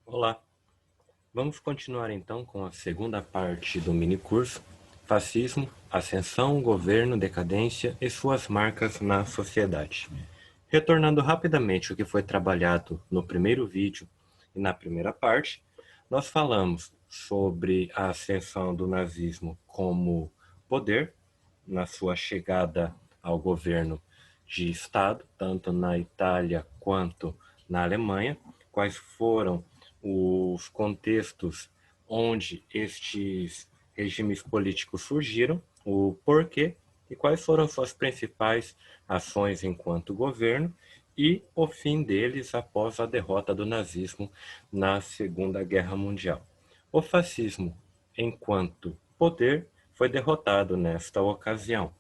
Olá, vamos continuar então com a segunda parte do minicurso Fascismo, Ascensão, Governo, Decadência e suas marcas na sociedade. Retornando rapidamente o que foi trabalhado no primeiro vídeo e na primeira parte, nós falamos sobre a ascensão do nazismo como poder, na sua chegada ao governo de Estado, tanto na Itália quanto na Alemanha, quais foram os contextos onde estes regimes políticos surgiram, o porquê e quais foram suas principais ações enquanto governo e o fim deles após a derrota do nazismo na Segunda Guerra Mundial. O fascismo, enquanto poder, foi derrotado nesta ocasião.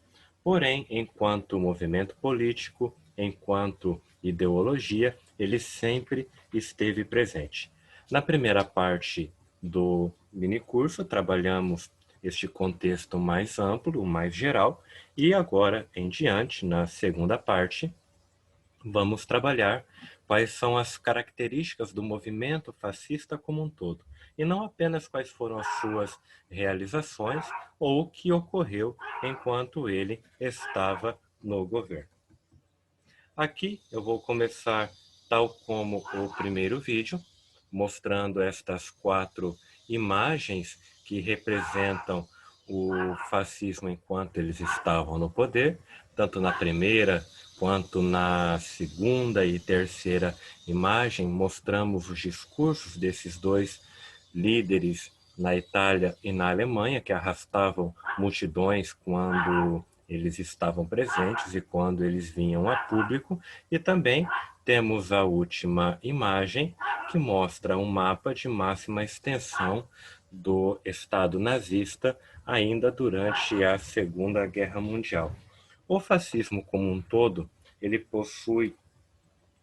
Porém, enquanto movimento político, enquanto ideologia, ele sempre esteve presente. Na primeira parte do minicurso, trabalhamos este contexto mais amplo, mais geral, e agora em diante, na segunda parte, vamos trabalhar quais são as características do movimento fascista como um todo, e não apenas quais foram as suas realizações ou o que ocorreu enquanto ele estava no governo. Aqui eu vou começar, tal como o primeiro vídeo, mostrando estas 4 imagens que representam o fascismo enquanto eles estavam no poder, tanto na primeira quanto na segunda e terceira imagem, mostramos os discursos desses dois líderes na Itália e na Alemanha, que arrastavam multidões quando eles estavam presentes e quando eles vinham a público, e também temos a última imagem, que mostra um mapa de máxima extensão do Estado nazista ainda durante a Segunda Guerra Mundial. O fascismo como um todo, ele possui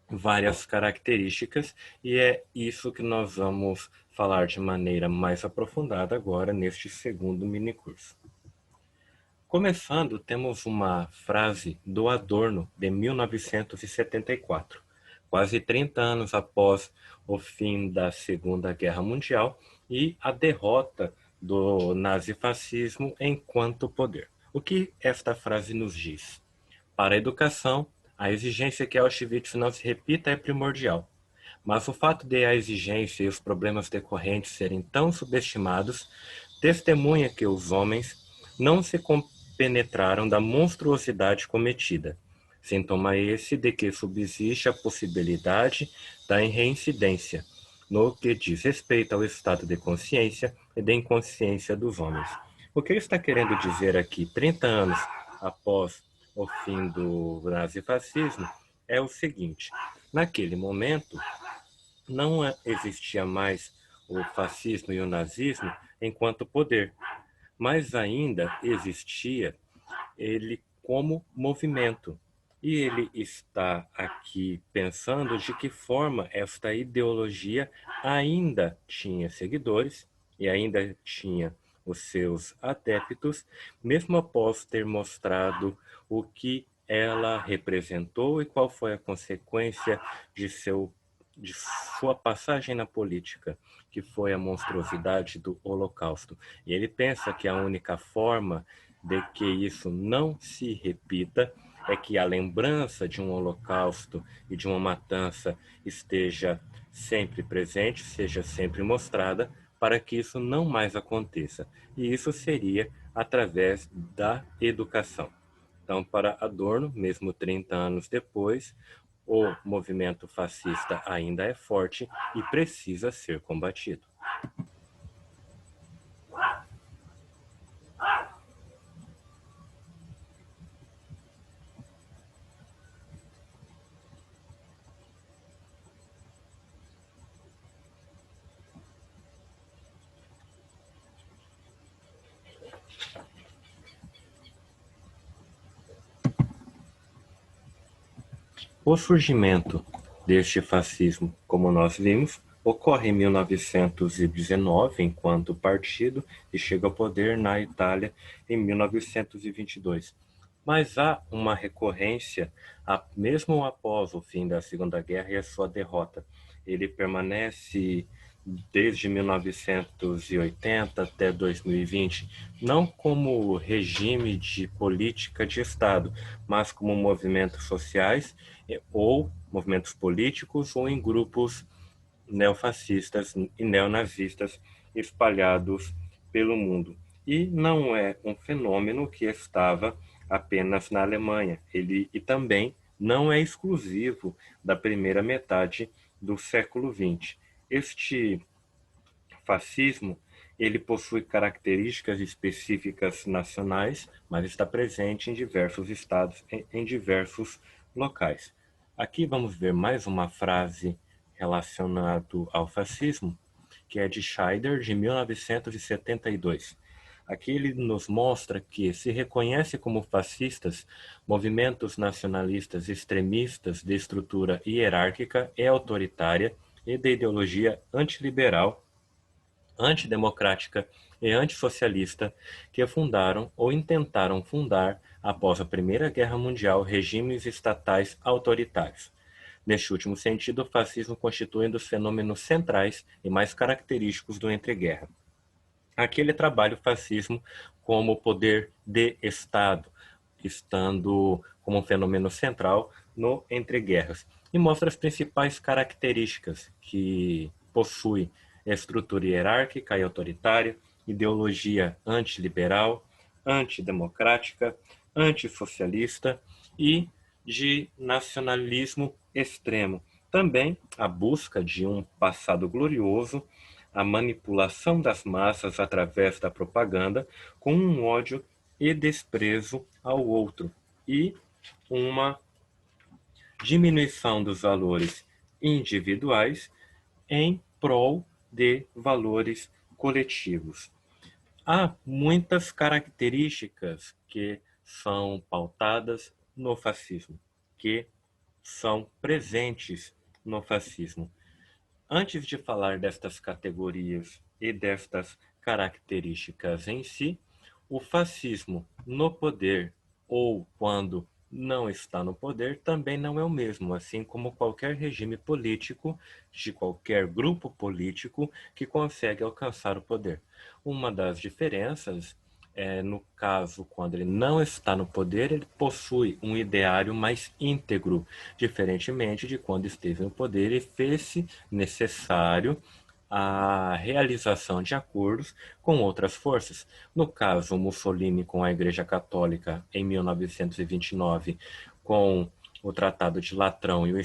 várias características e é isso que nós vamos falar de maneira mais aprofundada agora neste segundo minicurso. Começando, temos uma frase do Adorno de 1974, quase 30 anos após o fim da Segunda Guerra Mundial e a derrota do nazifascismo enquanto poder. O que esta frase nos diz? Para a educação, a exigência que Auschwitz não se repita é primordial. Mas o fato de a exigência e os problemas decorrentes serem tão subestimados testemunha que os homens não se compenetraram da monstruosidade cometida. Sintoma esse de que subsiste a possibilidade da reincidência, no que diz respeito ao estado de consciência e de inconsciência dos homens. O que ele está querendo dizer aqui, 30 anos após o fim do nazifascismo, é o seguinte: naquele momento, não existia mais o fascismo e o nazismo enquanto poder, mas ainda existia ele como movimento. E ele está aqui pensando de que forma esta ideologia ainda tinha seguidores e ainda tinha os seus adeptos, mesmo após ter mostrado o que ela representou e qual foi a consequência de de sua passagem na política, que foi a monstruosidade do Holocausto. E ele pensa que a única forma de que isso não se repita é que a lembrança de um holocausto e de uma matança esteja sempre presente, seja sempre mostrada, para que isso não mais aconteça. E isso seria através da educação. Então, para Adorno, mesmo 30 anos depois, o movimento fascista ainda é forte e precisa ser combatido. O surgimento deste fascismo, como nós vimos, ocorre em 1919, enquanto partido, e chega ao poder na Itália em 1922. Mas há uma recorrência, mesmo após o fim da Segunda Guerra e a sua derrota. Ele permanece desde 1980 até 2020, não como regime de política de Estado, mas como movimentos sociais ou movimentos políticos ou em grupos neofascistas e neonazistas espalhados pelo mundo. E não é um fenômeno que estava apenas na Alemanha. E também não é exclusivo da primeira metade do século XX. Este fascismo, ele possui características específicas nacionais, mas está presente em diversos estados, em diversos locais. Aqui vamos ver mais uma frase relacionada ao fascismo, que é de Scheider, de 1972. Aqui ele nos mostra que se reconhece como fascistas movimentos nacionalistas extremistas de estrutura hierárquica e autoritária e de ideologia antiliberal, antidemocrática e antissocialista que fundaram ou intentaram fundar, após a Primeira Guerra Mundial, regimes estatais autoritários. Neste último sentido, o fascismo constitui um dos fenômenos centrais e mais característicos do entreguerra. Aqui ele trabalha o fascismo como poder de Estado, estando como um fenômeno central no entreguerras, e mostra as principais características que possui estrutura hierárquica e autoritária, ideologia antiliberal, antidemocrática, antissocialista e de nacionalismo extremo. Também a busca de um passado glorioso, a manipulação das massas através da propaganda, com um ódio e desprezo ao outro, e uma diminuição dos valores individuais em prol de valores coletivos. Há muitas características que são pautadas no fascismo, que são presentes no fascismo. Antes de falar destas categorias e destas características em si, o fascismo no poder ou quando não está no poder também não é o mesmo, assim como qualquer regime político de qualquer grupo político que consegue alcançar o poder. Uma das diferenças é, no caso, quando ele não está no poder, ele possui um ideário mais íntegro, diferentemente de quando esteve no poder e fez-se necessário a realização de acordos com outras forças. No caso, Mussolini com a Igreja Católica em 1929, com o Tratado de Latrão e o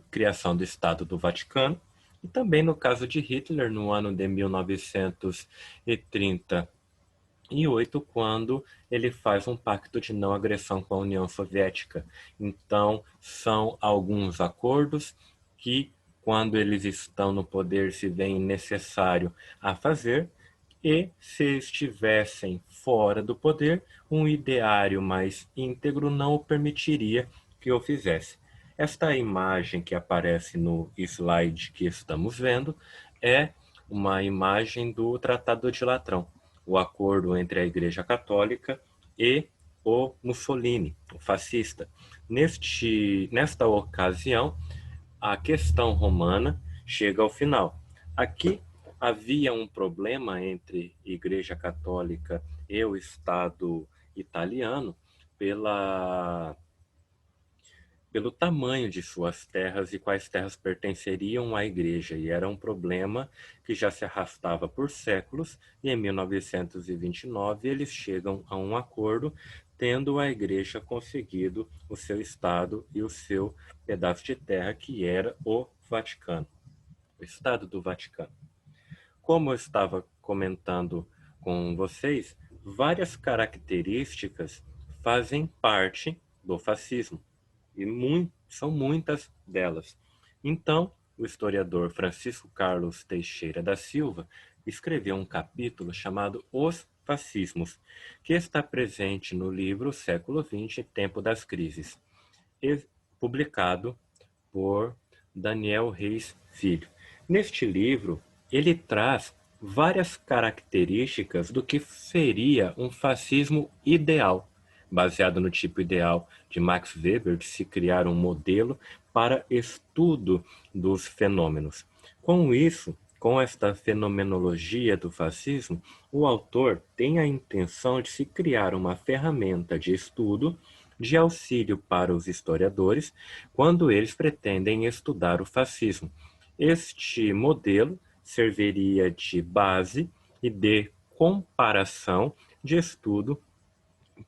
criação do Estado do Vaticano, e também no caso de Hitler, no ano de 1938, quando ele faz um pacto de não agressão com a União Soviética. Então, são alguns acordos que, quando eles estão no poder, se veem necessário a fazer, e se estivessem fora do poder, um ideário mais íntegro não o permitiria que o fizesse. Esta imagem que aparece no slide que estamos vendo é uma imagem do Tratado de Latrão, o acordo entre a Igreja Católica e o Mussolini, o fascista. Nesta ocasião, a questão romana chega ao final. Aqui havia um problema entre a Igreja Católica e o Estado italiano pelo tamanho de suas terras e quais terras pertenceriam à igreja, e era um problema que já se arrastava por séculos, e em 1929 eles chegam a um acordo, tendo a igreja conseguido o seu estado e o seu pedaço de terra, que era o Vaticano, o Estado do Vaticano. Como eu estava comentando com vocês, várias características fazem parte do fascismo, e são muitas delas. Então, o historiador Francisco Carlos Teixeira da Silva escreveu um capítulo chamado Os Fascismos, que está presente no livro Século XX, Tempo das Crises, publicado por Daniel Reis Filho. Neste livro, ele traz várias características do que seria um fascismo ideal, baseado no tipo ideal de Max Weber, de se criar um modelo para estudo dos fenômenos. Com isso, Com esta fenomenologia do fascismo, o autor tem a intenção de se criar uma ferramenta de estudo de auxílio para os historiadores quando eles pretendem estudar o fascismo. Este modelo serviria de base e de comparação de estudo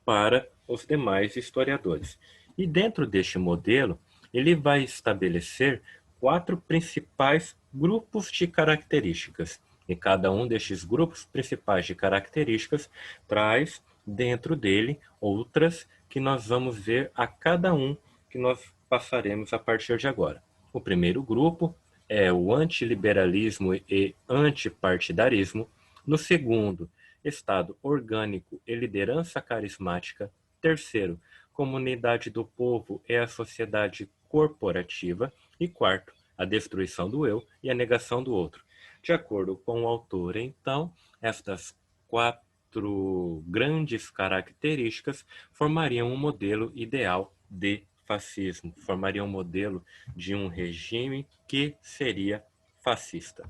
para os demais historiadores. E dentro deste modelo, ele vai estabelecer 4 principais grupos de características. E cada um destes grupos principais de características traz dentro dele outras que nós vamos ver a cada um que nós passaremos a partir de agora. O primeiro grupo é o antiliberalismo e antipartidarismo. No segundo, Estado orgânico e liderança carismática. Terceiro, comunidade do povo e a sociedade corporativa. E quarto, a destruição do eu e a negação do outro. De acordo com o autor, então, estas 4 grandes características formariam um modelo ideal de fascismo, formariam um modelo de um regime que seria fascista.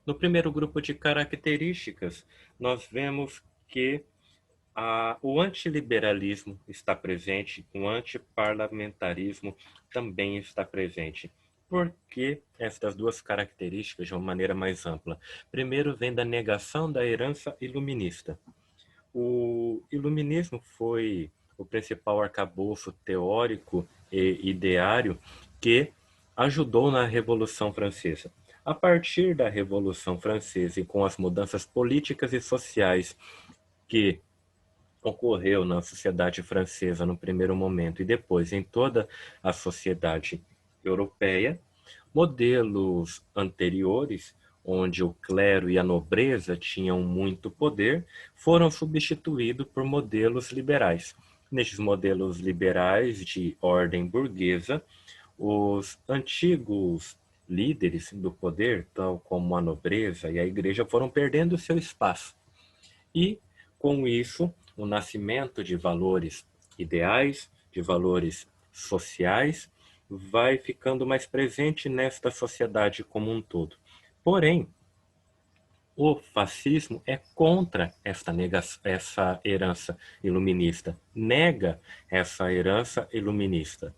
No primeiro grupo de características, nós vemos que o antiliberalismo está presente, o antiparlamentarismo também está presente. Por que estas 2 características de uma maneira mais ampla? Primeiro vem da negação da herança iluminista. O iluminismo foi o principal arcabouço teórico e ideário que ajudou na Revolução Francesa. A partir da Revolução Francesa e com as mudanças políticas e sociais que ocorreu na sociedade francesa no primeiro momento e depois em toda a sociedade europeia, modelos anteriores, onde o clero e a nobreza tinham muito poder, foram substituídos por modelos liberais. Nestes modelos liberais de ordem burguesa, os antigos líderes do poder, tal como a nobreza e a igreja, foram perdendo seu espaço. E, com isso, o nascimento de valores ideais, de valores sociais, vai ficando mais presente nesta sociedade como um todo. Porém, o fascismo é contra essa herança iluminista, nega essa herança iluminista.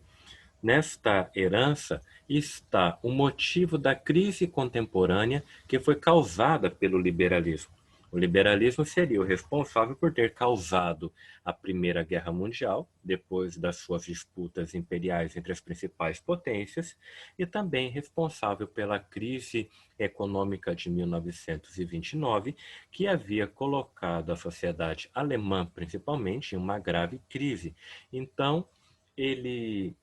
Nesta herança está o motivo da crise contemporânea que foi causada pelo liberalismo. O liberalismo seria o responsável por ter causado a Primeira Guerra Mundial, depois das suas disputas imperiais entre as principais potências, e também responsável pela crise econômica de 1929, que havia colocado a sociedade alemã, principalmente, em uma grave crise. Então, ele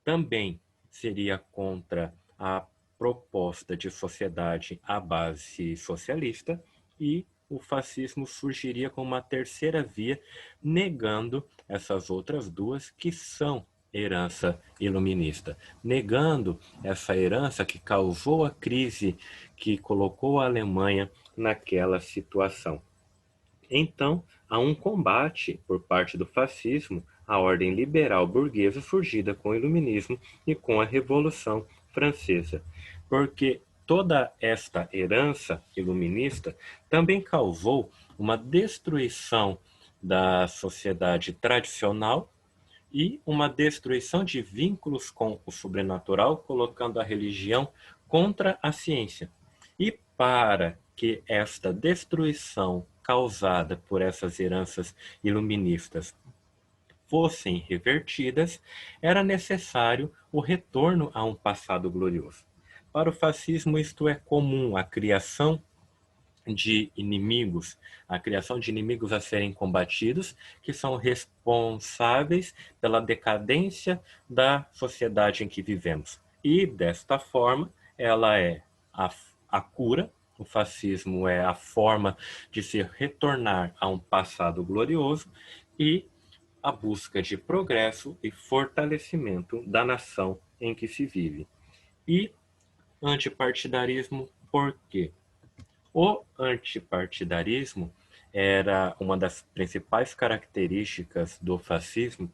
também seria contra a proposta de sociedade à base socialista e o fascismo surgiria como uma terceira via, negando essas outras 2 que são herança iluminista, negando essa herança que causou a crise que colocou a Alemanha naquela situação. Então, há um combate por parte do fascismo à ordem liberal burguesa surgida com o iluminismo e com a Revolução Francesa, porque toda esta herança iluminista também causou uma destruição da sociedade tradicional e uma destruição de vínculos com o sobrenatural, colocando a religião contra a ciência. E para que esta destruição causada por essas heranças iluministas fossem revertidas, era necessário o retorno a um passado glorioso. Para o fascismo, isto é comum, a criação de inimigos, a criação de inimigos a serem combatidos, que são responsáveis pela decadência da sociedade em que vivemos. E, desta forma, ela é a cura. O fascismo é a forma de se retornar a um passado glorioso e a busca de progresso e fortalecimento da nação em que se vive. E antipartidarismo, por quê? O antipartidarismo era uma das principais características do fascismo,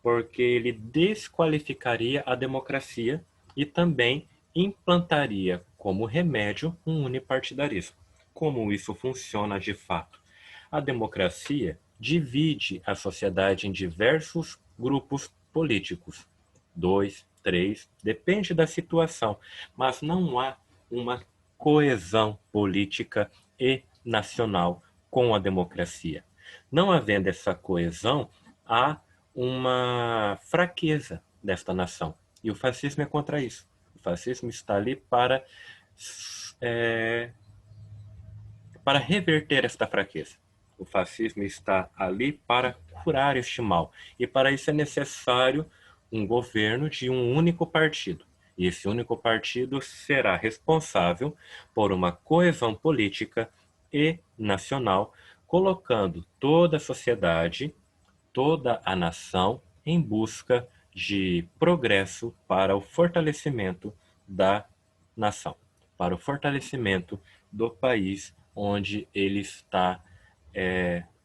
porque ele desqualificaria a democracia e também implantaria como remédio um unipartidarismo. Como isso funciona de fato? A democracia divide a sociedade em diversos grupos políticos. 2, 3, depende da situação, mas não há uma coesão política e nacional com a democracia. Não havendo essa coesão, há uma fraqueza desta nação. E o fascismo é contra isso. O fascismo está ali é, para reverter esta fraqueza. O fascismo está ali para curar este mal. E para isso é necessário um governo de um único partido. E esse único partido será responsável por uma coesão política e nacional, colocando toda a sociedade, toda a nação em busca de progresso para o fortalecimento da nação, para o fortalecimento do país onde ele está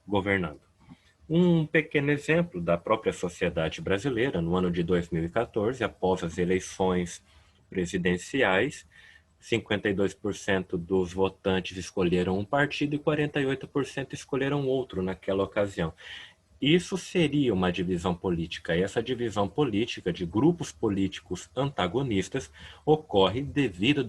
governando. Um pequeno exemplo da própria sociedade brasileira, no ano de 2014, após as eleições presidenciais, 52% dos votantes escolheram um partido e 48% escolheram outro naquela ocasião. Isso seria uma divisão política, e essa divisão política de grupos políticos antagonistas ocorre devido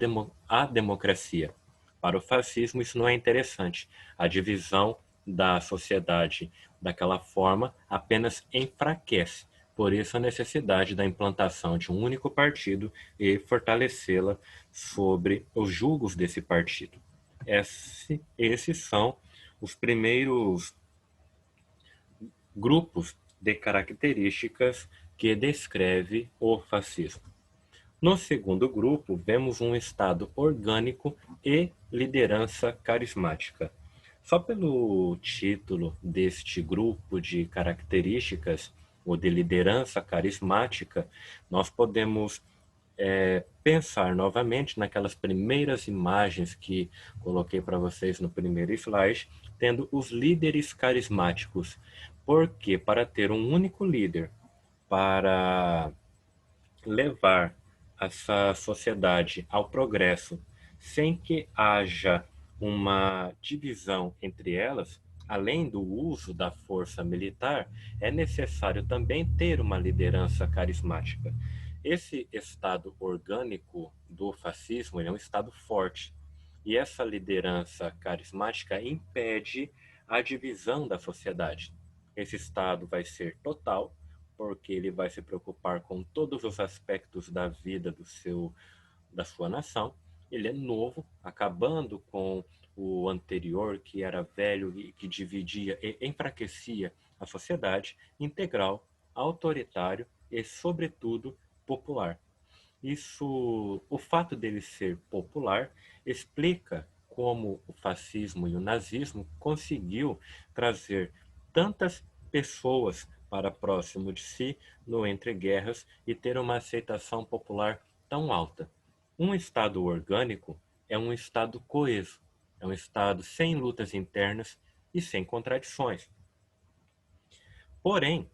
à democracia. Para o fascismo, isso não é interessante. A divisão da sociedade daquela forma apenas enfraquece. Por isso, a necessidade da implantação de um único partido e fortalecê-la sobre os julgos desse partido. Esses são os primeiros grupos de características que descreve o fascismo. No segundo grupo, vemos um estado orgânico e liderança carismática. Só pelo título deste grupo de características, ou de liderança carismática, nós podemos pensar novamente naquelas primeiras imagens que coloquei para vocês no primeiro slide, tendo os líderes carismáticos. Porque para ter um único líder, para levar essa sociedade ao progresso, sem que haja uma divisão entre elas, além do uso da força militar, é necessário também ter uma liderança carismática. Esse estado orgânico do fascismo é um estado forte. E essa liderança carismática impede a divisão da sociedade. Esse estado vai ser total, porque ele vai se preocupar com todos os aspectos da vida da sua nação. Ele é novo, acabando com o anterior, que era velho e que dividia e enfraquecia a sociedade, integral, autoritário e, sobretudo, popular. O fato dele ser popular explica como o fascismo e o nazismo conseguiu trazer tantas pessoas para próximo de si no entreguerras e ter uma aceitação popular tão alta. Um estado orgânico é um estado coeso, é um estado sem lutas internas e sem contradições. Porém,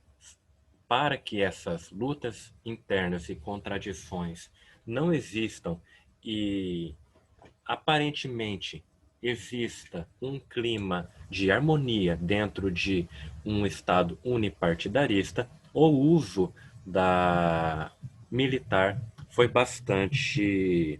para que essas lutas internas e contradições não existam e aparentemente exista um clima de harmonia dentro de um Estado unipartidarista, o uso da militar foi bastante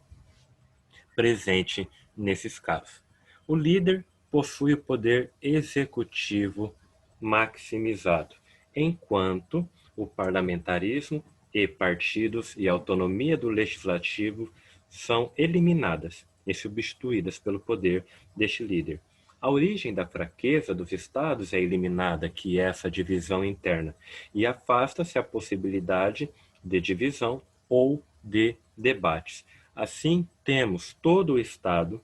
presente nesses casos. O líder possui o poder executivo maximizado, enquanto o parlamentarismo e partidos e a autonomia do legislativo são eliminadas e substituídas pelo poder deste líder. A origem da fraqueza dos estados é eliminada, que é essa divisão interna, e afasta-se a possibilidade de divisão ou de debates. Assim, temos todo o Estado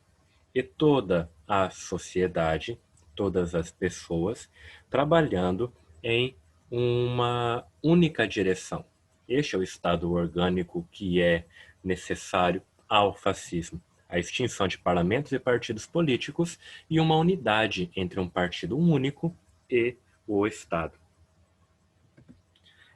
e toda a sociedade, todas as pessoas, trabalhando em uma única direção. Este é o estado orgânico que é necessário ao fascismo. A extinção de parlamentos e partidos políticos e uma unidade entre um partido único e o Estado.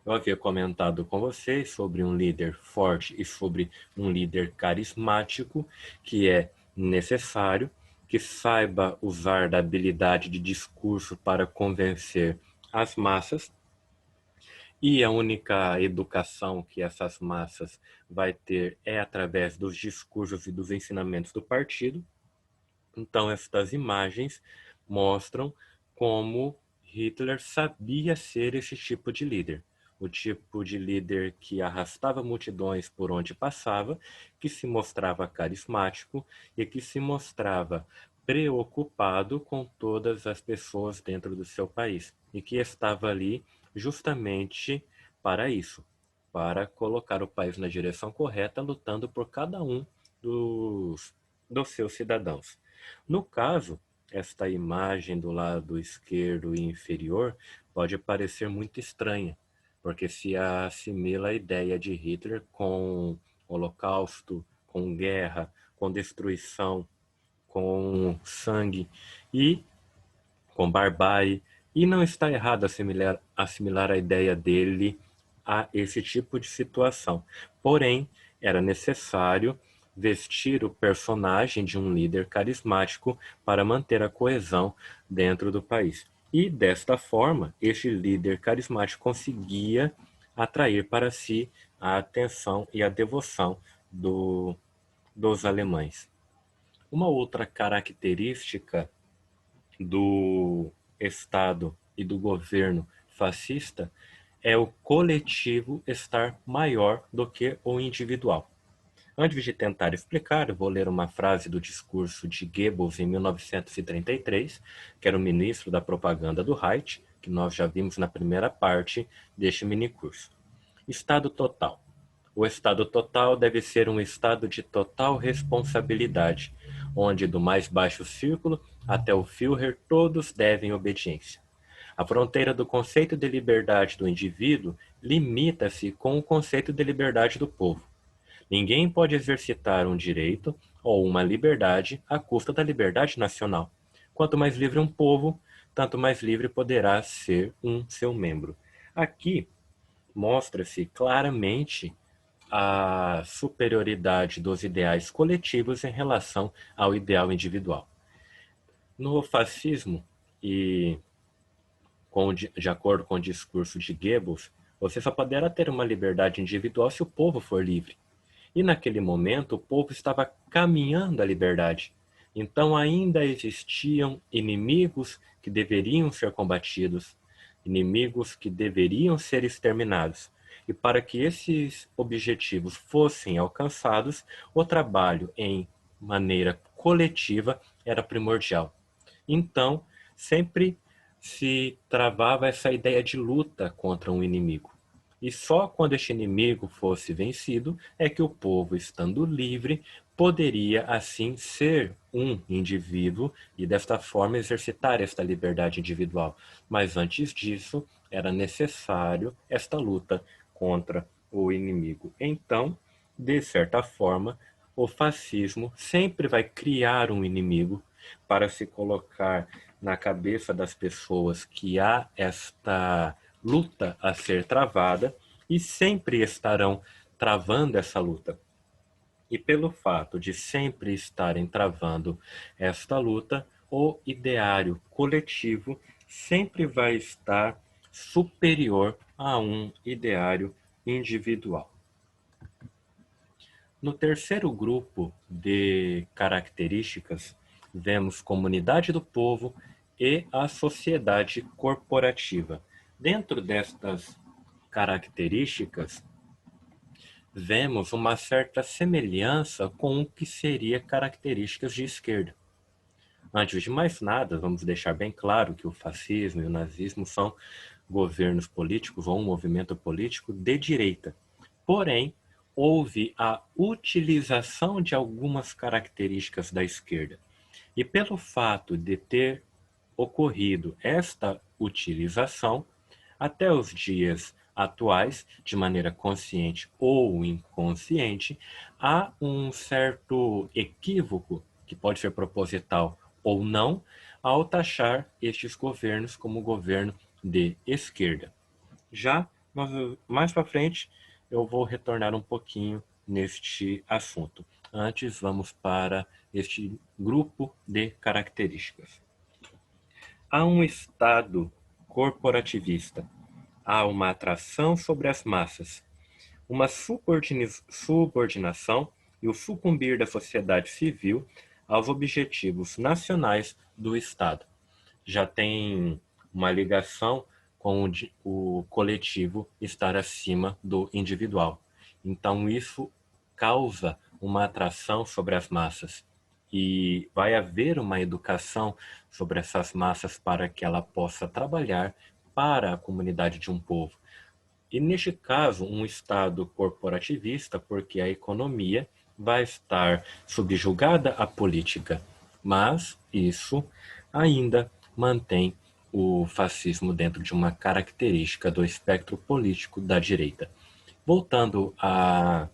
Eu havia comentado com vocês sobre um líder forte e sobre um líder carismático, que é necessário, que saiba usar da habilidade de discurso para convencer as massas, e a única educação que essas massas vai ter é através dos discursos e dos ensinamentos do partido. Então, estas imagens mostram como Hitler sabia ser esse tipo de líder. O tipo de líder que arrastava multidões por onde passava, que se mostrava carismático e que se mostrava preocupado com todas as pessoas dentro do seu país e que estava ali justamente para isso, para colocar o país na direção correta, lutando por cada um dos seus cidadãos. No caso, esta imagem do lado esquerdo e inferior pode parecer muito estranha, porque se assimila a ideia de Hitler com holocausto, com guerra, com destruição, com sangue e com barbárie, e não está errado assimilar a ideia dele a esse tipo de situação. Porém, era necessário vestir o personagem de um líder carismático para manter a coesão dentro do país. E desta forma, este líder carismático conseguia atrair para si a atenção e a devoção dos alemães. Uma outra característica do Estado e do governo fascista é o coletivo estar maior do que o individual. Antes de tentar explicar, eu vou ler uma frase do discurso de Goebbels em 1933, que era o ministro da propaganda do Reich, que nós já vimos na primeira parte deste minicurso. Estado total. O estado total deve ser um estado de total responsabilidade, onde do mais baixo círculo até o Führer todos devem obediência. A fronteira do conceito de liberdade do indivíduo limita-se com o conceito de liberdade do povo. Ninguém pode exercitar um direito ou uma liberdade à custa da liberdade nacional. Quanto mais livre um povo, tanto mais livre poderá ser um seu membro. Aqui mostra-se claramente a superioridade dos ideais coletivos em relação ao ideal individual. No fascismo, e de acordo com o discurso de Goebbels, você só poderá ter uma liberdade individual se o povo for livre. E naquele momento o povo estava caminhando à liberdade. Então ainda existiam inimigos que deveriam ser combatidos, inimigos que deveriam ser exterminados. E para que esses objetivos fossem alcançados, o trabalho em maneira coletiva era primordial. Então, sempre se travava essa ideia de luta contra um inimigo. E só quando este inimigo fosse vencido é que o povo, estando livre, poderia assim ser um indivíduo e desta forma exercitar esta liberdade individual. Mas antes disso, era necessário esta luta contra o inimigo. Então, de certa forma, o fascismo sempre vai criar um inimigo para se colocar na cabeça das pessoas que há esta luta a ser travada e sempre estarão travando essa luta. E pelo fato de sempre estarem travando esta luta, o ideário coletivo sempre vai estar superior a um ideário individual. No terceiro grupo de características, vemos comunidade do povo e a sociedade corporativa. Dentro destas características, vemos uma certa semelhança com o que seria características de esquerda. Antes de mais nada, vamos deixar bem claro que o fascismo e o nazismo são governos políticos ou um movimento político de direita. Porém, houve a utilização de algumas características da esquerda. E pelo fato de ter ocorrido esta utilização, até os dias atuais, de maneira consciente ou inconsciente, há um certo equívoco, que pode ser proposital ou não, ao taxar estes governos como governo de esquerda. Já mais para frente eu vou retornar um pouquinho neste assunto. Antes, vamos para este grupo de características. Há um estado corporativista, há uma atração sobre as massas, uma subordinação e o sucumbir da sociedade civil aos objetivos nacionais do Estado. Já tem uma ligação com o coletivo estar acima do individual. Então, isso causa uma atração sobre as massas e vai haver uma educação sobre essas massas para que ela possa trabalhar para a comunidade de um povo. E neste caso, um Estado corporativista, porque a economia vai estar subjugada à política, mas isso ainda mantém o fascismo dentro de uma característica do espectro político da direita. Voltando à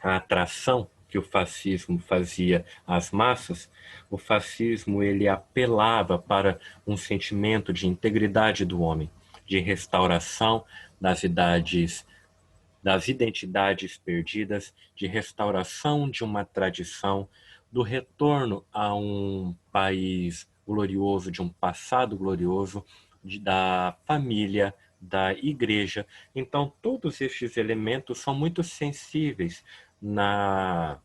atração que o fascismo fazia às massas, o fascismo ele apelava para um sentimento de integridade do homem, de restauração das identidades perdidas, de restauração de uma tradição, do retorno a um país glorioso, de um passado glorioso, da família, da igreja. Então, todos estes elementos são muito sensíveis na,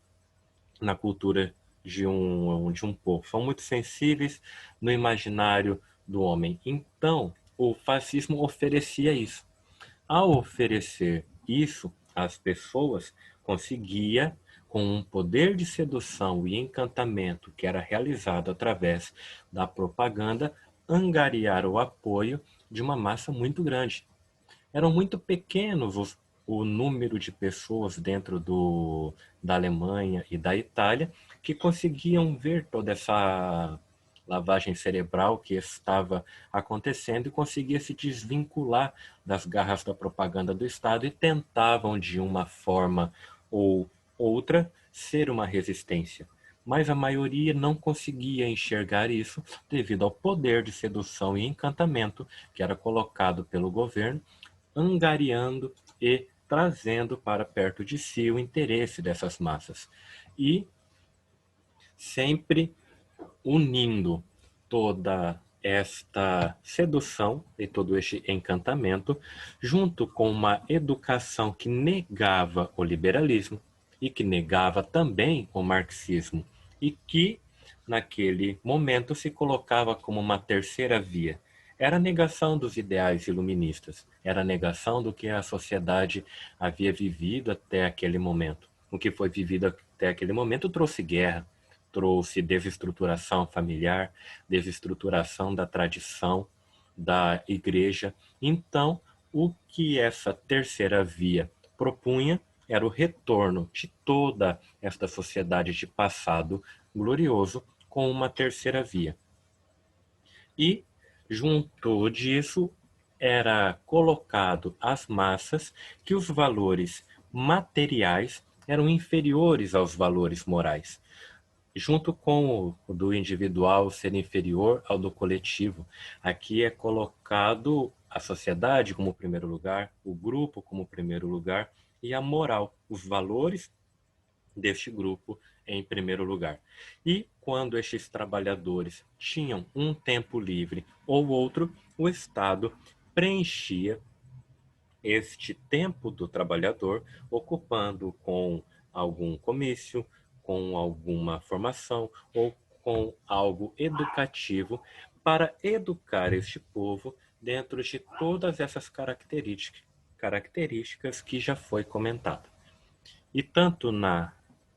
na cultura de um povo, são muito sensíveis no imaginário do homem. Então, o fascismo oferecia isso. Ao oferecer isso às pessoas, conseguia, com um poder de sedução e encantamento que era realizado através da propaganda, angariar o apoio de uma massa muito grande. Eram muito pequenos o número de pessoas dentro da Alemanha e da Itália que conseguiam ver toda essa lavagem cerebral que estava acontecendo e conseguia se desvincular das garras da propaganda do Estado e tentavam, de uma forma ou outra, ser uma resistência. Mas a maioria não conseguia enxergar isso devido ao poder de sedução e encantamento que era colocado pelo governo, angariando e trazendo para perto de si o interesse dessas massas. E sempre unindo toda esta sedução e todo este encantamento, junto com uma educação que negava o liberalismo e que negava também o marxismo, e que, naquele momento, se colocava como uma terceira via. Era a negação dos ideais iluministas, era a negação do que a sociedade havia vivido até aquele momento. O que foi vivido até aquele momento trouxe guerra, trouxe desestruturação familiar, desestruturação da tradição da igreja. Então, o que essa terceira via propunha era o retorno de toda esta sociedade de passado glorioso com uma terceira via. E, junto disso, era colocado às massas que os valores materiais eram inferiores aos valores morais, junto com o do individual ser inferior ao do coletivo. Aqui é colocado a sociedade como primeiro lugar, o grupo como primeiro lugar e a moral, os valores deste grupo em primeiro lugar. E quando estes trabalhadores tinham um tempo livre ou outro, o Estado preenchia este tempo do trabalhador ocupando com algum comício, com alguma formação ou com algo educativo para educar este povo dentro de todas essas características que já foi comentado. E tanto na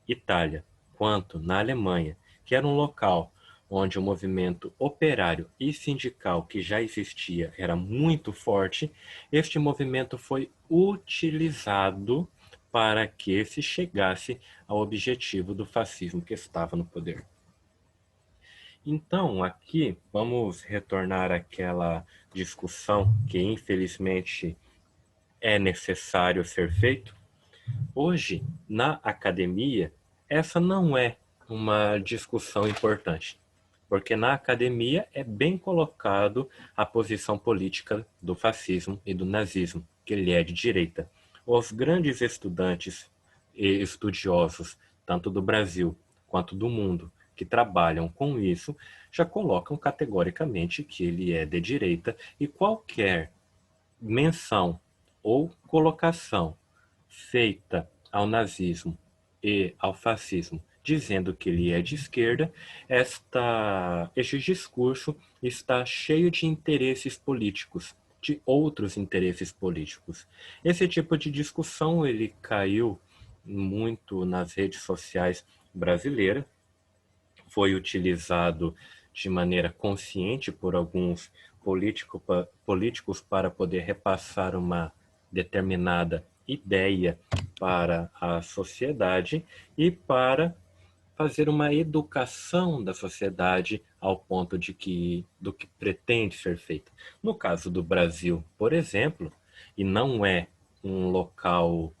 Itália quanto na Alemanha, que era um local onde o movimento operário e sindical que já existia era muito forte, este movimento foi utilizado para que se chegasse ao objetivo do fascismo que estava no poder. Então, aqui vamos retornar àquela discussão que infelizmente é necessário ser feito. Hoje, na academia, essa não é uma discussão importante, porque na academia é bem colocado a posição política do fascismo e do nazismo. que ele é de direita. Os grandes estudantes e estudiosos, tanto do Brasil quanto do mundo, que trabalham com isso, já colocam categoricamente que ele é de direita, e qualquer menção ou colocação feita ao nazismo e ao fascismo, dizendo que ele é de esquerda, este discurso está cheio de interesses políticos, de outros interesses políticos. Esse tipo de discussão ele caiu muito nas redes sociais brasileiras, foi utilizado de maneira consciente por alguns políticos para poder repassar uma determinada ideia para a sociedade e para fazer uma educação da sociedade ao ponto de do que pretende ser feito. No caso do Brasil, por exemplo, e não é um local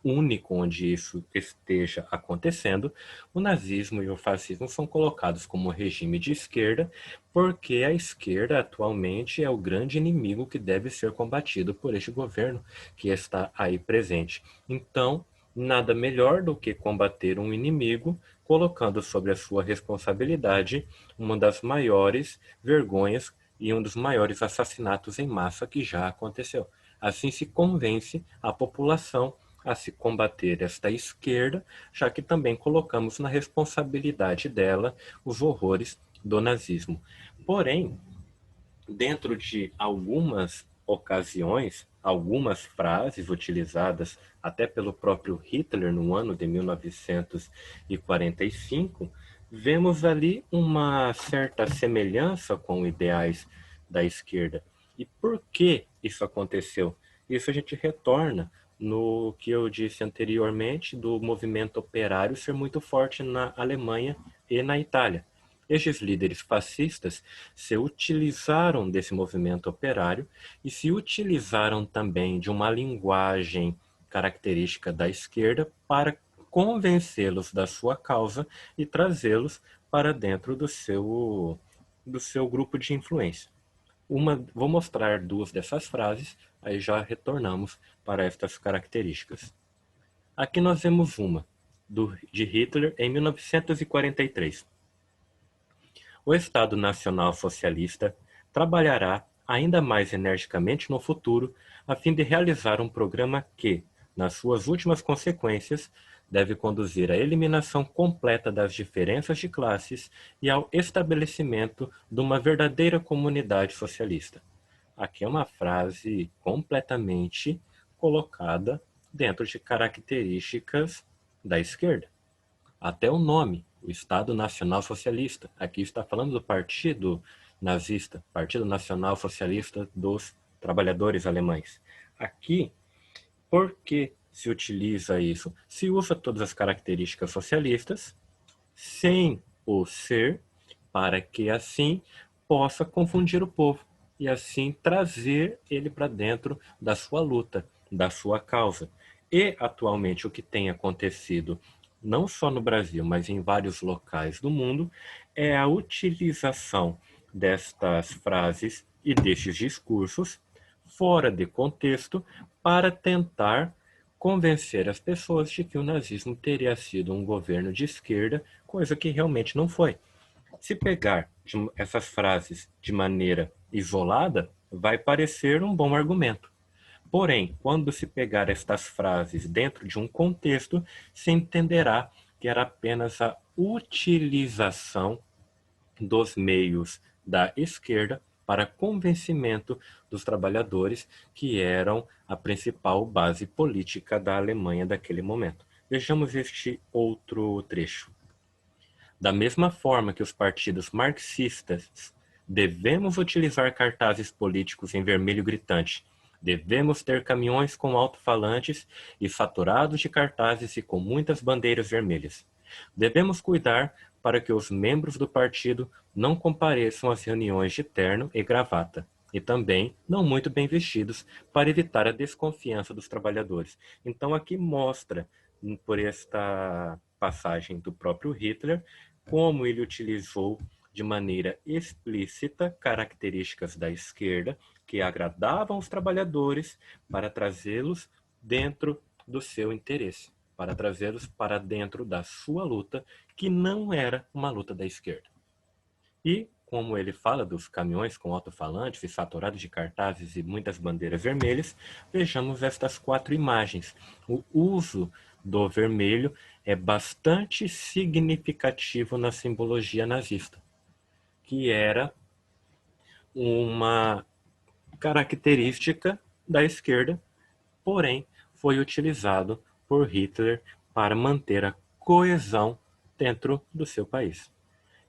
único onde isso esteja acontecendo, o nazismo e o fascismo são colocados como regime de esquerda, porque a esquerda atualmente é o grande inimigo que deve ser combatido por este governo que está aí presente. Então, nada melhor do que combater um inimigo colocando sobre a sua responsabilidade uma das maiores vergonhas e um dos maiores assassinatos em massa que já aconteceu. Assim se convence a população a se combater esta esquerda, já que também colocamos na responsabilidade dela os horrores do nazismo. Porém, dentro de algumas ocasiões, algumas frases utilizadas até pelo próprio Hitler no ano de 1945, vemos ali uma certa semelhança com ideais da esquerda. E por que isso aconteceu? Isso a gente retorna no que eu disse anteriormente do movimento operário ser muito forte na Alemanha e na Itália. Estes líderes fascistas se utilizaram desse movimento operário e se utilizaram também de uma linguagem característica da esquerda para convencê-los da sua causa e trazê-los para dentro do seu grupo de influência. Vou mostrar duas dessas frases, aí já retornamos para estas características. Aqui nós vemos uma, de Hitler, em 1943. O Estado Nacional Socialista trabalhará ainda mais energicamente no futuro a fim de realizar um programa que, nas suas últimas consequências, deve conduzir à eliminação completa das diferenças de classes e ao estabelecimento de uma verdadeira comunidade socialista. Aqui é uma frase completamente colocada dentro de características da esquerda. Até o nome, o Estado Nacional Socialista. Aqui está falando do Partido Nazista, Partido Nacional Socialista dos Trabalhadores Alemães. Aqui, por que se utiliza isso? Se usa todas as características socialistas, sem o ser, para que assim possa confundir o povo e assim trazer ele para dentro da sua luta, da sua causa. E atualmente o que tem acontecido não só no Brasil, mas em vários locais do mundo, é a utilização destas frases e destes discursos fora de contexto para tentar convencer as pessoas de que o nazismo teria sido um governo de esquerda, coisa que realmente não foi. Se pegar essas frases de maneira isolada, vai parecer um bom argumento. Porém, quando se pegar estas frases dentro de um contexto, se entenderá que era apenas a utilização dos meios da esquerda para convencimento dos trabalhadores, que eram a principal base política da Alemanha daquele momento. Vejamos este outro trecho. Da mesma forma que os partidos marxistas devemos utilizar cartazes políticos em vermelho gritante, devemos ter caminhões com alto-falantes e saturados de cartazes e com muitas bandeiras vermelhas. Devemos cuidar para que os membros do partido não compareçam às reuniões de terno e gravata, e também não muito bem vestidos, para evitar a desconfiança dos trabalhadores. Então aqui mostra, por esta passagem do próprio Hitler, como ele utilizou de maneira explícita características da esquerda que agradavam os trabalhadores para trazê-los dentro do seu interesse, para trazê-los para dentro da sua luta, que não era uma luta da esquerda. E, como ele fala dos caminhões com alto-falantes e saturados de cartazes e muitas bandeiras vermelhas, vejamos estas 4 imagens. O uso do vermelho é bastante significativo na simbologia nazista, que era uma característica da esquerda, porém foi utilizado por Hitler para manter a coesão dentro do seu país.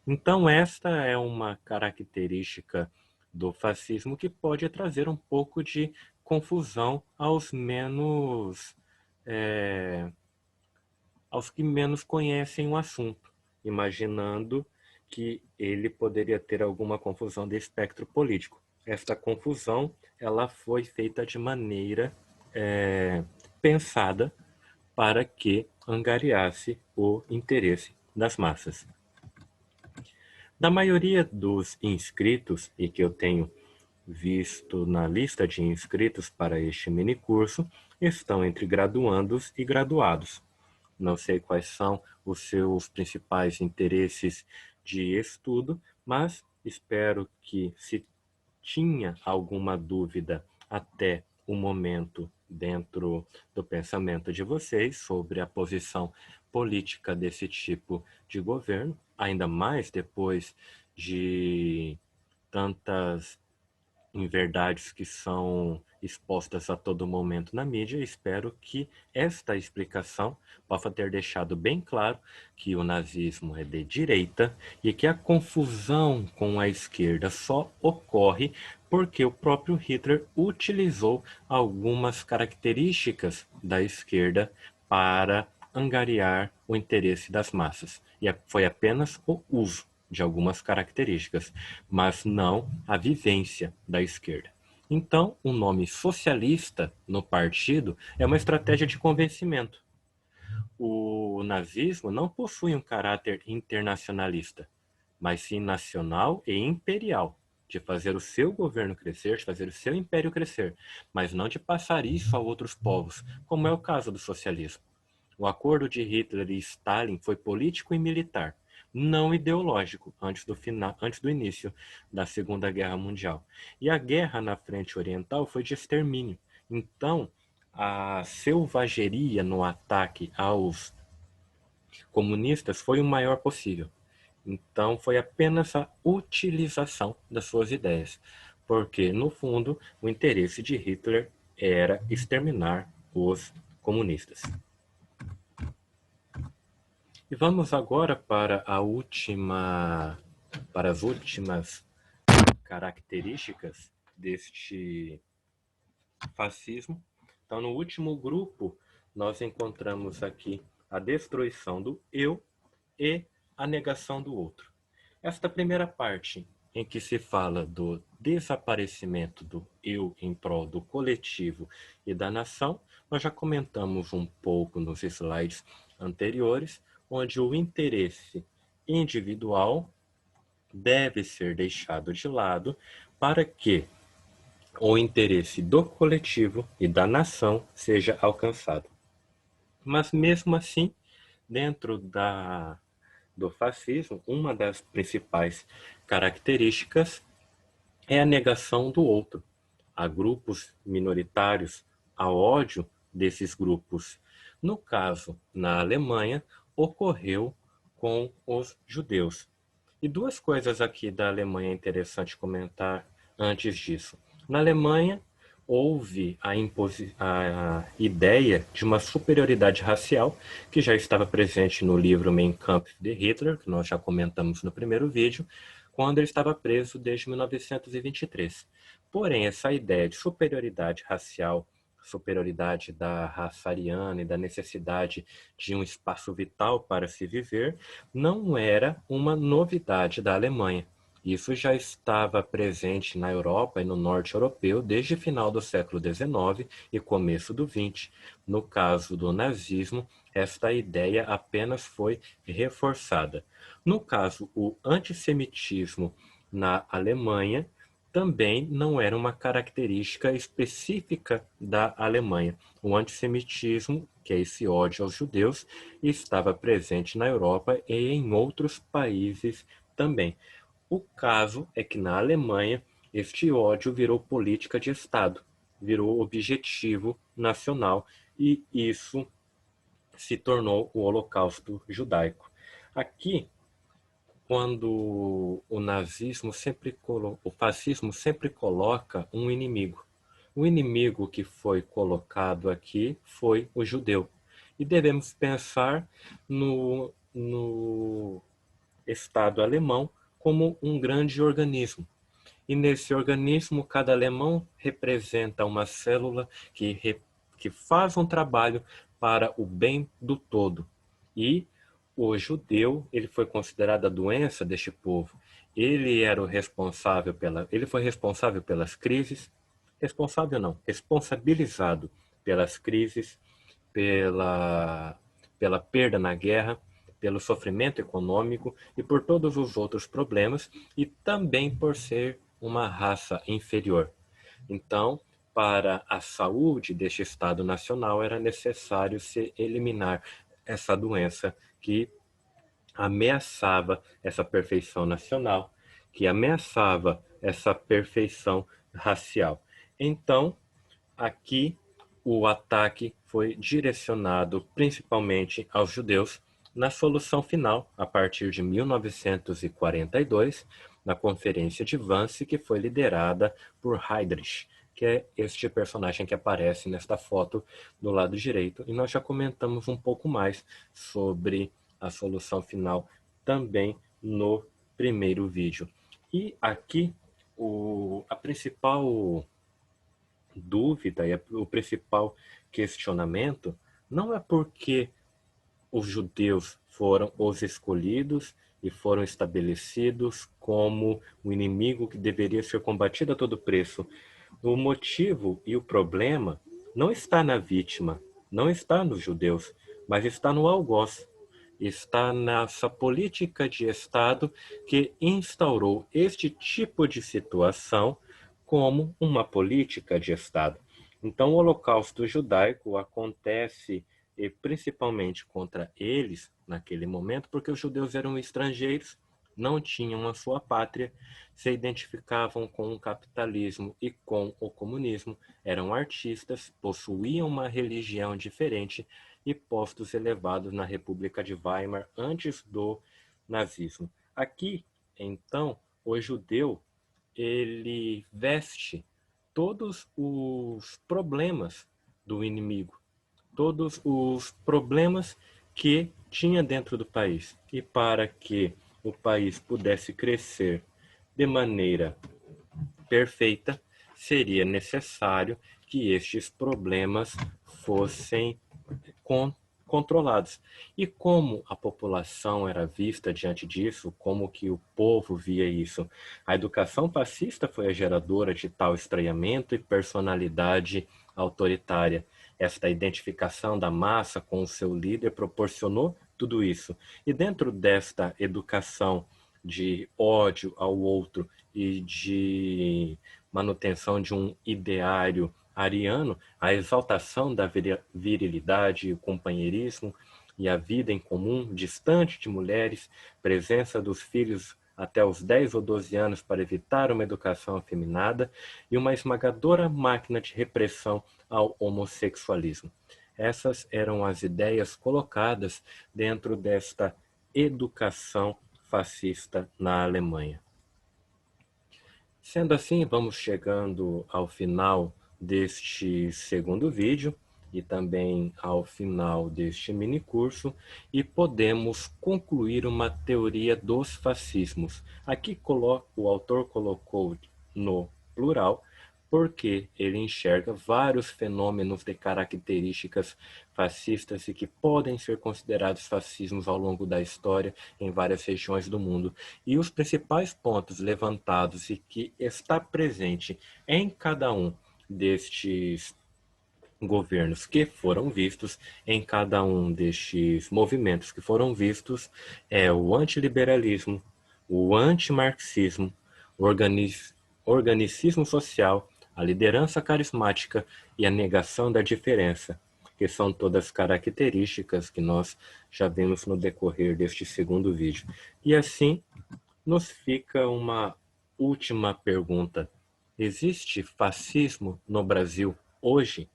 Então, esta é uma característica do fascismo que pode trazer um pouco de confusão aos que menos conhecem o assunto, imaginando que ele poderia ter alguma confusão de espectro político. Esta confusão ela foi feita de maneira pensada para que angariasse o interesse das massas. Da maioria dos inscritos, e que eu tenho visto na lista de inscritos para este minicurso, estão entre graduandos e graduados. Não sei quais são os seus principais interesses de estudo, mas espero que, se tinha alguma dúvida até o momento dentro do pensamento de vocês sobre a posição política desse tipo de governo, ainda mais depois de tantas inverdades que são expostas a todo momento na mídia, espero que esta explicação possa ter deixado bem claro que o nazismo é de direita e que a confusão com a esquerda só ocorre porque o próprio Hitler utilizou algumas características da esquerda para angariar o interesse das massas. E foi apenas o uso de algumas características, mas não a vivência da esquerda. Então, o nome socialista no partido é uma estratégia de convencimento. O nazismo não possui um caráter internacionalista, mas sim nacional e imperial, de fazer o seu governo crescer, de fazer o seu império crescer, mas não de passar isso a outros povos, como é o caso do socialismo. O acordo de Hitler e Stalin foi político e militar, não ideológico, antes do início da Segunda Guerra Mundial. E a guerra na frente oriental foi de extermínio. Então, a selvageria no ataque aos comunistas foi o maior possível. Então, foi apenas a utilização das suas ideias, porque, no fundo, o interesse de Hitler era exterminar os comunistas. E vamos agora para as últimas características deste fascismo. Então, no último grupo, nós encontramos aqui a destruição do eu e a negação do outro. Esta primeira parte, em que se fala do desaparecimento do eu em prol do coletivo e da nação, nós já comentamos um pouco nos slides anteriores, onde o interesse individual deve ser deixado de lado para que o interesse do coletivo e da nação seja alcançado. Mas mesmo assim, dentro do fascismo, uma das principais características é a negação do outro. Há grupos minoritários, há ódio desses grupos. No caso, na Alemanha, ocorreu com os judeus. E 2 coisas aqui da Alemanha é interessante comentar antes disso. Na Alemanha, houve a ideia de uma superioridade racial que já estava presente no livro Mein Kampf de Hitler, que nós já comentamos no primeiro vídeo, quando ele estava preso desde 1923. Porém, essa ideia de superioridade racial, superioridade da raça ariana e da necessidade de um espaço vital para se viver, não era uma novidade da Alemanha. Isso já estava presente na Europa e no norte europeu desde o final do século XIX e começo do XX. No caso do nazismo, esta ideia apenas foi reforçada. No caso, o antissemitismo na Alemanha também não era uma característica específica da Alemanha. O antissemitismo, que é esse ódio aos judeus, estava presente na Europa e em outros países também. O caso é que na Alemanha este ódio virou política de Estado, virou objetivo nacional e isso se tornou o Holocausto Judaico. Aqui, quando o fascismo sempre coloca um inimigo. O inimigo que foi colocado aqui foi o judeu. E devemos pensar no Estado alemão como um grande organismo. E nesse organismo, cada alemão representa uma célula que faz um trabalho para o bem do todo. E o judeu, ele foi considerado a doença deste povo. Ele foi responsável pelas crises, responsável não, responsabilizado pelas crises, pela, pela perda na guerra, pelo sofrimento econômico e por todos os outros problemas, e também por ser uma raça inferior. Então, para a saúde deste Estado nacional, era necessário se eliminar essa doença que ameaçava essa perfeição nacional, que ameaçava essa perfeição racial. Então, aqui o ataque foi direcionado principalmente aos judeus na solução final, a partir de 1942, na Conferência de Wannsee, que foi liderada por Heydrich, que é este personagem que aparece nesta foto do lado direito. E nós já comentamos um pouco mais sobre a solução final também no primeiro vídeo. E aqui a principal dúvida e o principal questionamento não é porque os judeus foram os escolhidos e foram estabelecidos como o inimigo que deveria ser combatido a todo preço. O motivo e o problema não está na vítima, não está nos judeus, mas está no algoz. Está nessa política de Estado que instaurou este tipo de situação como uma política de Estado. Então, o Holocausto Judaico acontece principalmente contra eles naquele momento, porque os judeus eram estrangeiros, não tinham a sua pátria, se identificavam com o capitalismo e com o comunismo, eram artistas, possuíam uma religião diferente e postos elevados na República de Weimar antes do nazismo. Aqui, então, o judeu ele veste todos os problemas do inimigo, todos os problemas que tinha dentro do país. E para que o país pudesse crescer de maneira perfeita, seria necessário que estes problemas fossem controlados. E como a população era vista diante disso, como que o povo via isso? A educação fascista foi a geradora de tal estranhamento e personalidade autoritária. Esta identificação da massa com o seu líder proporcionou tudo isso. E dentro desta educação de ódio ao outro e de manutenção de um ideário ariano, a exaltação da virilidade, o companheirismo e a vida em comum, distante de mulheres, presença dos filhos até os 10 ou 12 anos para evitar uma educação afeminada e uma esmagadora máquina de repressão ao homossexualismo. Essas eram as ideias colocadas dentro desta educação fascista na Alemanha. Sendo assim, vamos chegando ao final deste segundo vídeo e também ao final deste mini curso e podemos concluir uma teoria dos fascismos. Aqui o autor colocou no plural porque ele enxerga vários fenômenos de características fascistas e que podem ser considerados fascismos ao longo da história em várias regiões do mundo. E os principais pontos levantados e que está presente em cada um destes governos que foram vistos, em cada um destes movimentos que foram vistos, é o antiliberalismo, o antimarxismo, o organicismo social, a liderança carismática e a negação da diferença, que são todas características que nós já vimos no decorrer deste segundo vídeo. E assim, nos fica uma última pergunta. Existe fascismo no Brasil hoje?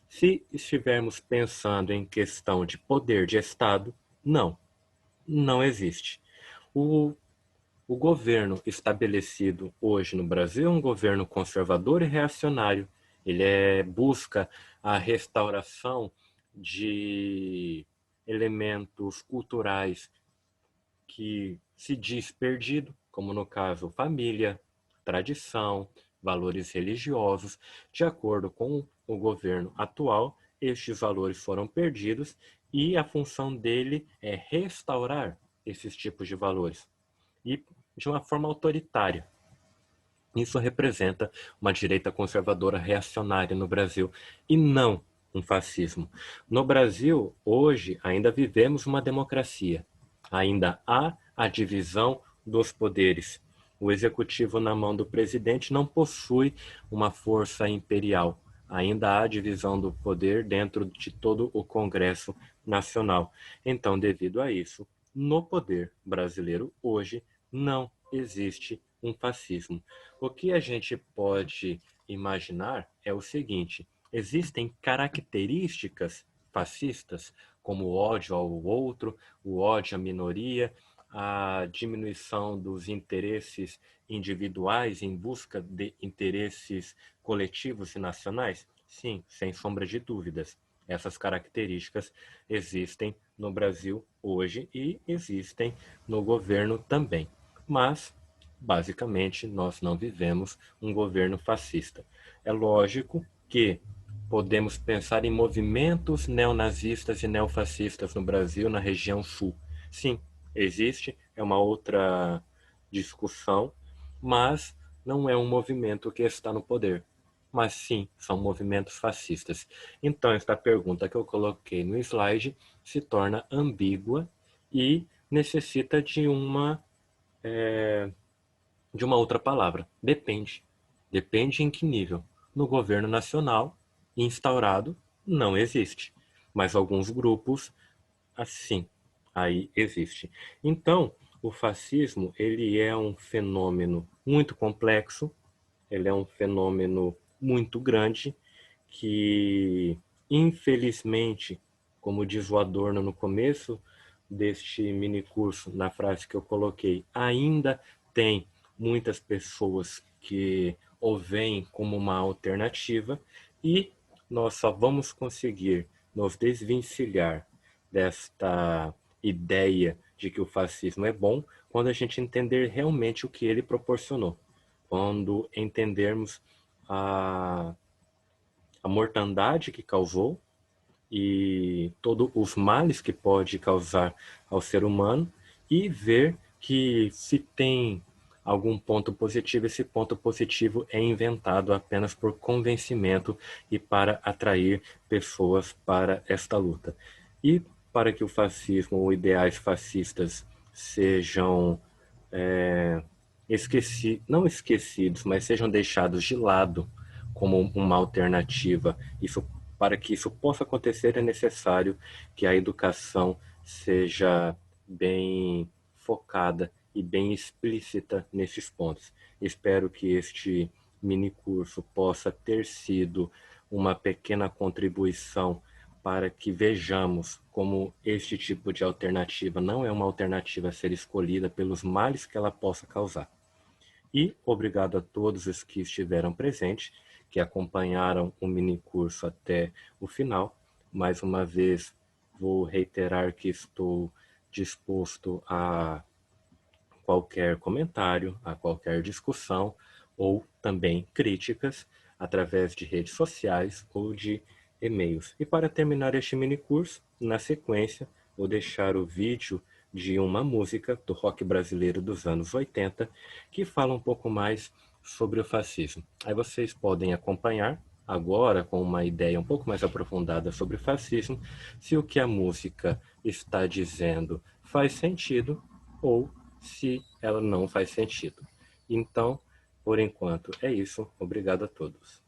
Se estivermos pensando em questão de poder de Estado, não, não existe. O, o governo estabelecido hoje no Brasil é um governo conservador e reacionário. Ele busca a restauração de elementos culturais que se diz perdido, como no caso família, tradição, valores religiosos. De acordo com o governo atual, estes valores foram perdidos e a função dele é restaurar esses tipos de valores e de uma forma autoritária. Isso representa uma direita conservadora reacionária no Brasil e não um fascismo. No Brasil, hoje, ainda vivemos uma democracia. Ainda há a divisão dos poderes. O executivo na mão do presidente não possui uma força imperial. Ainda há divisão do poder dentro de todo o Congresso Nacional. Então, devido a isso, no poder brasileiro hoje não existe um fascismo. O que a gente pode imaginar é o seguinte: existem características fascistas, como o ódio ao outro, o ódio à minoria, a diminuição dos interesses individuais em busca de interesses coletivos e nacionais? Sim, sem sombra de dúvidas. Essas características existem no Brasil hoje e existem no governo também. Mas, basicamente, nós não vivemos um governo fascista. É lógico que podemos pensar em movimentos neonazistas e neofascistas no Brasil, na região sul. Sim, existe, é uma outra discussão, mas não é um movimento que está no poder. Mas sim, são movimentos fascistas. Então, esta pergunta que eu coloquei no slide se torna ambígua e necessita de uma outra palavra. Depende. Depende em que nível. No governo nacional, instaurado, não existe. Mas alguns grupos, assim, aí existe. Então, o fascismo, ele é um fenômeno muito complexo, ele é um fenômeno muito grande, que, infelizmente, como diz o Adorno no começo deste mini curso, na frase que eu coloquei, ainda tem muitas pessoas que o veem como uma alternativa e nós só vamos conseguir nos desvencilhar desta ideia de que o fascismo é bom quando a gente entender realmente o que ele proporcionou, quando entendermos a, a mortandade que causou e todos os males que pode causar ao ser humano e ver que se tem algum ponto positivo, esse ponto positivo é inventado apenas por convencimento e para atrair pessoas para esta luta. E para que o fascismo ou ideais fascistas sejam não esquecidos, mas sejam deixados de lado como uma alternativa. Isso, para que isso possa acontecer, é necessário que a educação seja bem focada e bem explícita nesses pontos. Espero que este mini curso possa ter sido uma pequena contribuição para que vejamos como este tipo de alternativa não é uma alternativa a ser escolhida pelos males que ela possa causar. E obrigado a todos os que estiveram presentes, que acompanharam o mini curso até o final. Mais uma vez, vou reiterar que estou disposto a qualquer comentário, a qualquer discussão. ou também críticas através de redes sociais ou de e-mails. E para terminar este mini curso, na sequência, vou deixar o vídeo de uma música do rock brasileiro dos anos 80 que fala um pouco mais sobre o fascismo. Aí vocês podem acompanhar agora com uma ideia um pouco mais aprofundada sobre o fascismo, se o que a música está dizendo faz sentido ou se ela não faz sentido. Então, por enquanto é isso. Obrigado a todos.